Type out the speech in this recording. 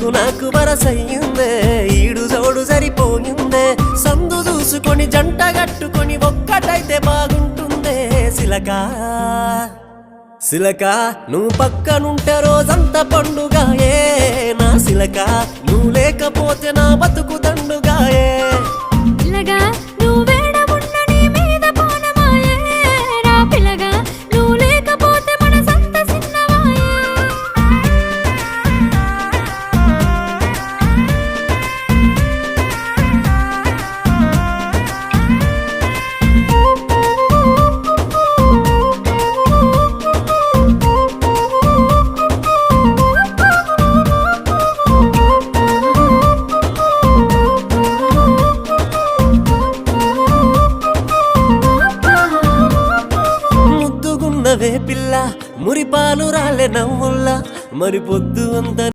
నీకు నాకు వరసయ్యిందే ఈడు జోడు సరిపోయిందే సందు చూసుకొని జంట గట్టుకొని ఒక్కటైతే బాగుంటుందే సిలకా సిలకా నువ్వు పక్కనుంటే రోజంతా పండుగాయే నా సిలకా నువ్వు లేకపోతే నా బతుకు దండుగాయే పిల్లగా నువ్వు వేడమున్న నీ మీద పోనమాయే రా పిల్లగా నువ్వు లేకపోతే మనసంత సిన్నవాయే ముద్దుగున్నవే పిల్ల మురిపాలు రాలే నవ్వుల్లా మరి పొద్దు అంత